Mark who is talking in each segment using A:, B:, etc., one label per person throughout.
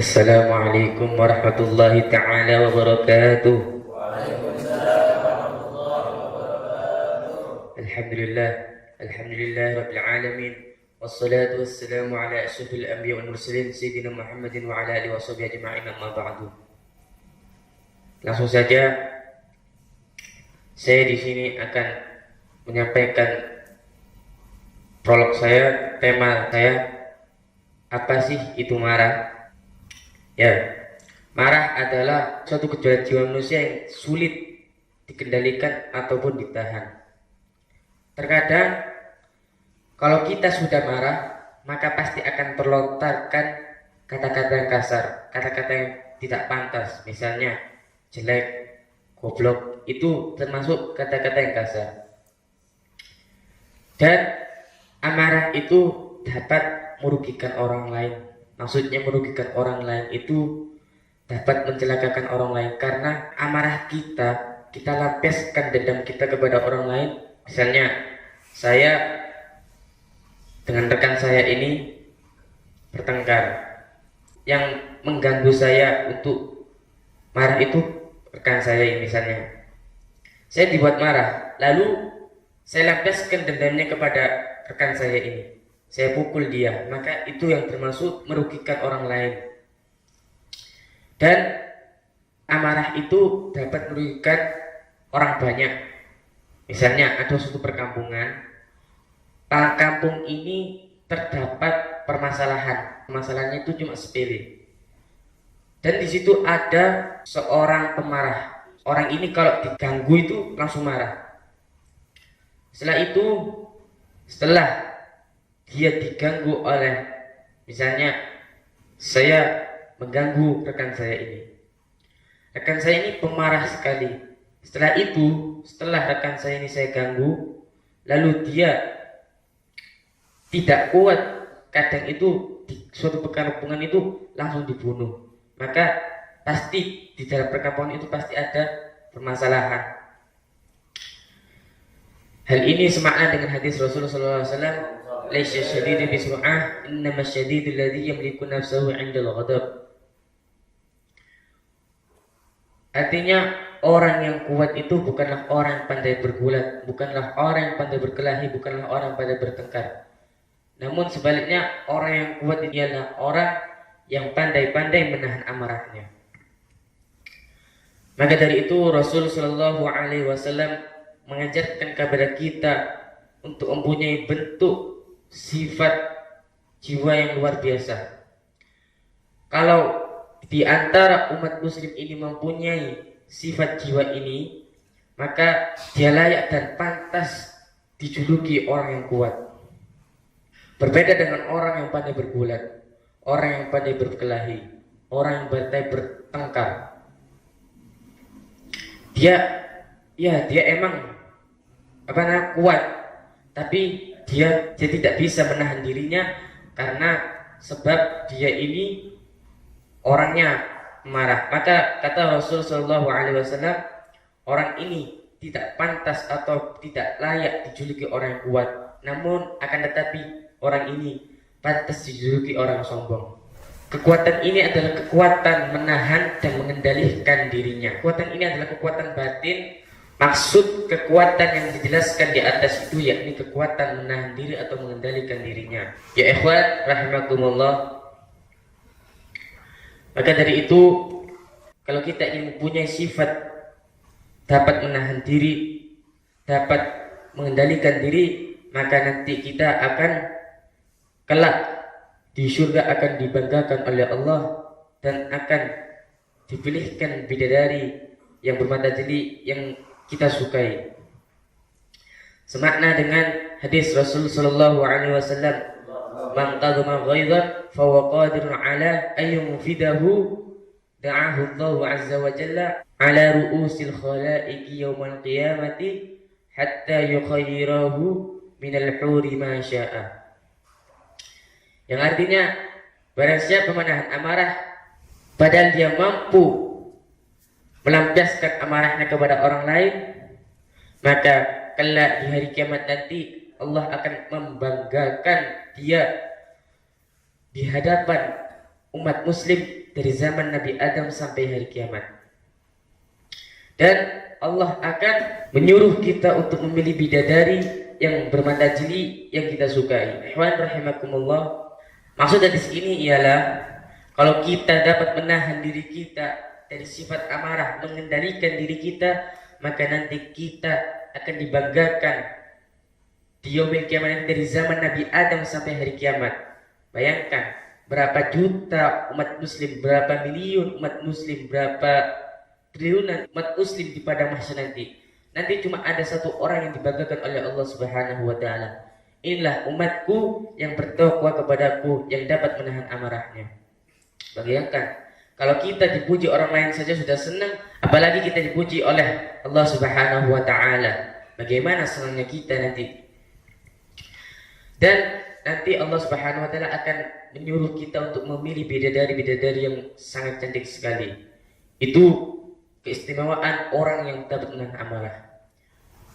A: Assalamualaikum warahmatullahi ta'ala wabarakatuh. Alhamdulillah, Alhamdulillah Rabbil Alamin. Wassalatu wassalamu ala asyrafil anbiya wal mursalin Sayyidina Muhammadin wa ala alihi wa sahbihi ajma'in, amma ba'du. Langsung saja saya di sini akan menyampaikan prolog saya, tema saya, apa sih itu marah? Ya, marah adalah suatu gejolak jiwa manusia yang sulit dikendalikan ataupun ditahan. Terkadang kalau kita sudah marah, maka pasti akan terlontarkan kata-kata yang kasar, kata-kata yang tidak pantas, misalnya jelek, goblok, itu termasuk kata-kata yang kasar. Dan amarah itu dapat merugikan orang lain. Maksudnya merugikan orang lain itu dapat mencelakakan orang lain, karena amarah kita lampiaskan dendam kita kepada orang lain. Misalnya saya dengan rekan saya ini bertengkar, yang mengganggu saya untuk marah itu rekan saya ini. Misalnya saya dibuat marah, lalu saya lampiaskan dendamnya kepada rekan saya ini, saya pukul dia, maka itu yang termasuk merugikan orang lain. Dan amarah itu dapat merugikan orang banyak. Misalnya ada suatu perkampungan, kampung ini terdapat permasalahannya itu cuma sepele, dan di situ ada seorang pemarah. Orang ini kalau diganggu itu langsung marah. Setelah dia diganggu oleh, misalnya saya mengganggu rekan saya ini. Rekan saya ini pemarah sekali. Setelah rekan saya ini saya ganggu, lalu dia tidak kuat, kadang itu di suatu perkampungan itu langsung dibunuh. Maka pasti di dalam perkampungan itu pasti ada permasalahan. Hal ini semakna dengan hadis Rasulullah SAW, laisa syadidu bisur'ah, innama syadidu alladhi yamliku nafsahu 'indal ghadab. Artinya orang yang kuat itu bukanlah orang yang pandai bergulat, bukanlah orang yang pandai berkelahi, bukanlah orang yang pandai bertengkar. Namun sebaliknya, orang yang kuat ialah orang yang pandai-pandai menahan amarahnya. Maka dari itu Rasul Shallallahu Alaihi Wasallam mengajarkan kepada kita untuk mempunyai bentuk sifat jiwa yang luar biasa. Kalau di antara umat muslim ini mempunyai sifat jiwa ini, maka dia layak dan pantas dijuluki orang yang kuat. Berbeda dengan orang yang pandai bergulat, orang yang pandai berkelahi, orang yang pandai bertengkar. Dia emang kuat, tapi dia tidak bisa menahan dirinya, karena sebab dia ini orangnya marah. Maka kata Rasul Shallallahu Alaihi Wasallam, orang ini tidak pantas atau tidak layak dijuluki orang yang kuat. Namun akan tetapi orang ini pantas dijuluki orang sombong. Kekuatan ini adalah kekuatan menahan dan mengendalikan dirinya. Kekuatan ini adalah kekuatan batin. Maksud kekuatan yang dijelaskan di atas itu yakni kekuatan menahan diri atau mengendalikan dirinya. Ya ikhwan rahimakumullah. Maka dari itu, kalau kita ingin mempunyai sifat dapat menahan diri, dapat mengendalikan diri, maka nanti kita akan kelak di surga akan dibanggakan oleh Allah dan akan dipilihkan bidadari yang bermata jeli yang kita sukai. Semakna dengan hadis Rasul sallallahu alaihi wasallam, man qadama ghaidan fa huwa qadirun ala ay yunfidahu, da'ahu Allah azza wa jalla ala ru'usil khalaiqi yawmal qiyamati hatta yukhayyirahu minal huri ma syaa. Yang artinya, barang siapa menahan amarah padahal dia mampu melampiaskan amarahnya kepada orang lain, maka kelak di hari kiamat nanti Allah akan membanggakan dia di hadapan umat muslim dari zaman Nabi Adam sampai hari kiamat. Dan Allah akan menyuruh kita untuk memilih bidadari yang bermata jeli yang kita sukai. Ikhwan rahimakumullah. Maksud dari sini ialah kalau kita dapat menahan diri kita dari sifat amarah, mengendalikan diri kita, maka nanti kita akan dibanggakan di yaumil kiamat dari zaman Nabi Adam sampai hari kiamat. Bayangkan berapa juta umat muslim, berapa miliun umat muslim, berapa triliunan umat muslim di padang mahsyar nanti. Nanti cuma ada satu orang yang dibanggakan oleh Allah Subhanahu wa taala. Inilah umatku yang bertakwa kepadaku, yang dapat menahan amarahnya. Bayangkan, kalau kita dipuji orang lain saja sudah senang, apalagi kita dipuji oleh Allah Subhanahu wa taala. Bagaimana senangnya kita nanti? Dan nanti Allah Subhanahu wa taala akan menyuruh kita untuk memilih bidadari-bidadari yang sangat cantik sekali. Itu keistimewaan orang yang dapat menahan amarah.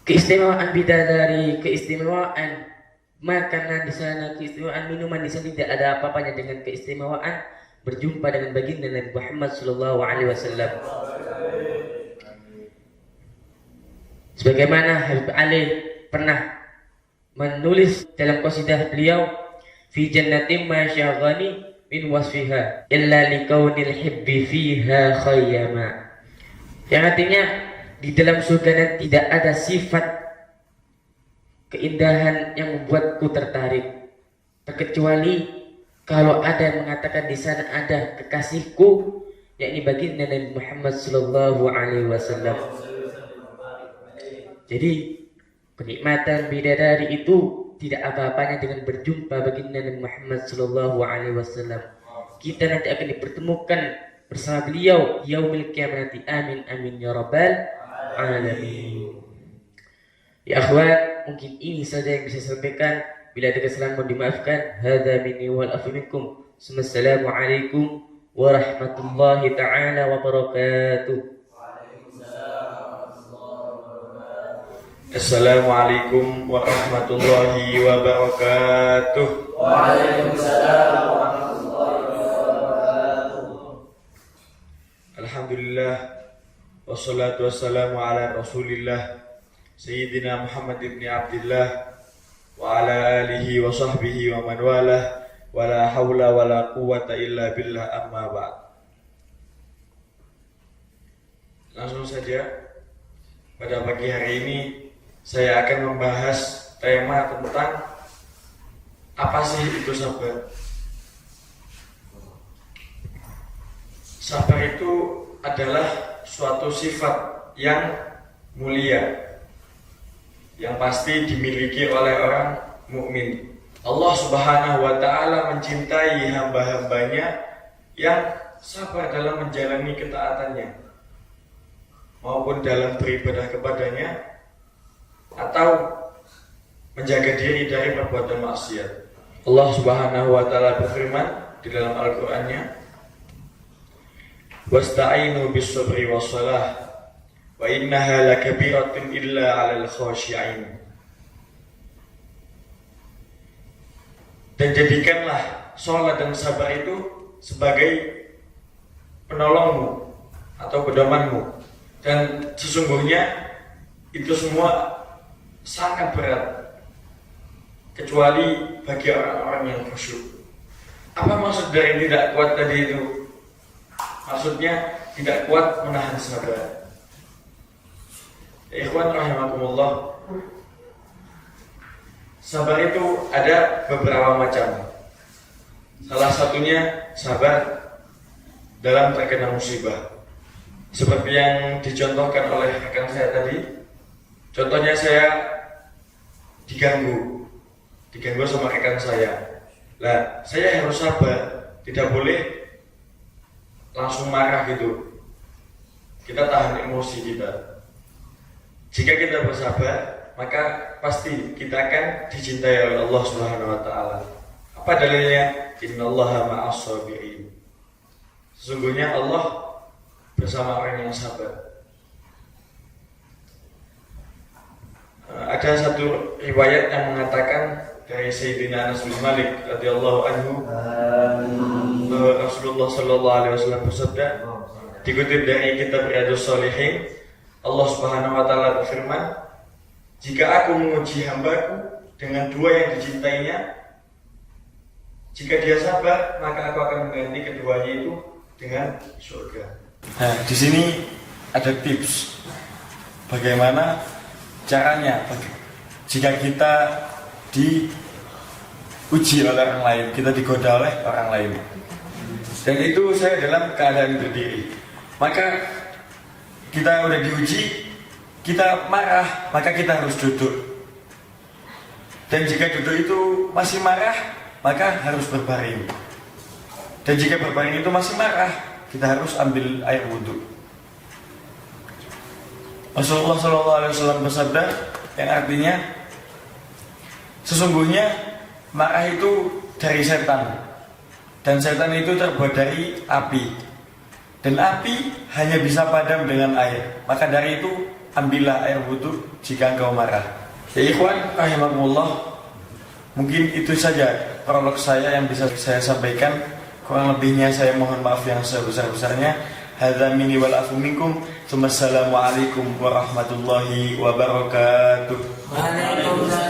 A: Keistimewaan bidadari, keistimewaan makanan di sana, keistimewaan minuman di sana tidak ada apa-apanya dengan keistimewaan berjumpa dengan baginda Nabi Muhammad sallallahu alaihi wasallam. Sebagaimana Habib Ali pernah menulis dalam qasidah beliau, fi jannatin ma syaghani min wasfiha illa likaunil hibbi fiha khayyama. Yang artinya di dalam surga nanti tidak ada sifat keindahan yang membuatku tertarik, terkecuali kalau ada yang mengatakan di sana ada kekasihku, yakni baginda Nabi Muhammad sallallahu alaihi wasallam. Jadi kenikmatan bidadari itu tidak apa-apanya dengan berjumpa baginda Nabi Muhammad sallallahu alaihi wasallam. Kita nanti akan dipertemukan bersama beliau yaumil kiamat nanti. Amin amin ya rabbal alamin. Ya akhwat, mungkin ini saja yang bisa saya sampaikan. Bila ada kesalahan mohon dimaafkan. Hadza minni wal afu minkum. Assalamualaikum warahmatullahi taala wabarakatuh.
B: Assalamualaikum warahmatullahi wabarakatuh.
C: Waalaikumsalam warahmatullahi wabarakatuh.
B: Alhamdulillah wassalatu wassalamu ala Rasulillah Sayyidina Muhammad ibn Abdillah wa ala alihi wa sahbihi wa man walah wa la hawla wa la quwwata illa billah, amma ba'd. Langsung saja, pada pagi hari ini saya akan membahas tema tentang apa sih itu sabar. Sabar itu adalah suatu sifat yang mulia yang pasti dimiliki oleh orang mukmin. Allah Subhanahu wa taala mencintai hamba-hambanya yang sabar dalam menjalani ketaatannya maupun dalam beribadah kepadanya atau menjaga diri dari perbuatan maksiat. Allah Subhanahu wa taala berfirman di dalam Al-Qur'annya, "Wasta'inu bis-sabri was-shalah wa innaha lakabiratun illa 'alal khashi'in." Dan jadikanlah sholat dan sabar itu sebagai penolongmu atau pedomanmu, dan sesungguhnya itu semua sangat berat kecuali bagi orang-orang yang khusyuk. Apa maksud dari tidak kuat tadi itu? Maksudnya tidak kuat menahan sabar. Ikhwan rahimakumullah, sabar itu ada beberapa macam. Salah satunya sabar dalam terkena musibah, seperti yang dicontohkan oleh rekan saya tadi. Contohnya saya diganggu sama rekan saya. Lah, saya harus sabar, tidak boleh langsung marah gitu. Kita tahan emosi kita. Jika kita bersabar, maka pasti kita akan dicintai oleh Allah Subhanahu wa taala. Apa dalilnya? Innallaha ma'as sabirin. Sesungguhnya Allah bersama orang yang sabar. Ada satu riwayat yang mengatakan dari Sayyidina Anas bin Malik radhiyallahu anhu, bahwa Rasulullah Shallallahu Alaihi Wasallam bersabda, dikutip dari kitab Riyadhus Shalihin, Allah Subhanahu Wa Taala berfirman, jika aku menguji hambaku dengan dua yang dicintainya, jika dia sabar, maka aku akan mengganti keduanya itu dengan surga. Nah, di sini ada tips bagaimana caranya jika kita diuji oleh orang lain, kita digoda oleh orang lain. Dan itu saya dalam keadaan berdiri. Maka kita udah diuji, kita marah, maka kita harus duduk. Dan jika duduk itu masih marah, maka harus berbaring. Dan jika berbaring itu masih marah, kita harus ambil air wudhu. Rasulullah SAW bersabda yang artinya, sesungguhnya marah itu dari setan. Dan setan itu terbuat dari api. Dan api hanya bisa padam dengan air. Maka dari itu, ambillah air wudhu jika engkau marah. Ya ikhwan, rahimakumullah, mungkin itu saja prolog saya yang bisa saya sampaikan. Kurang lebihnya saya mohon maaf yang sebesar-besarnya. Hadza minni wal afu minkum. Wassalamualaikum warahmatullahi wabarakatuh.
C: Waalaikumsalam.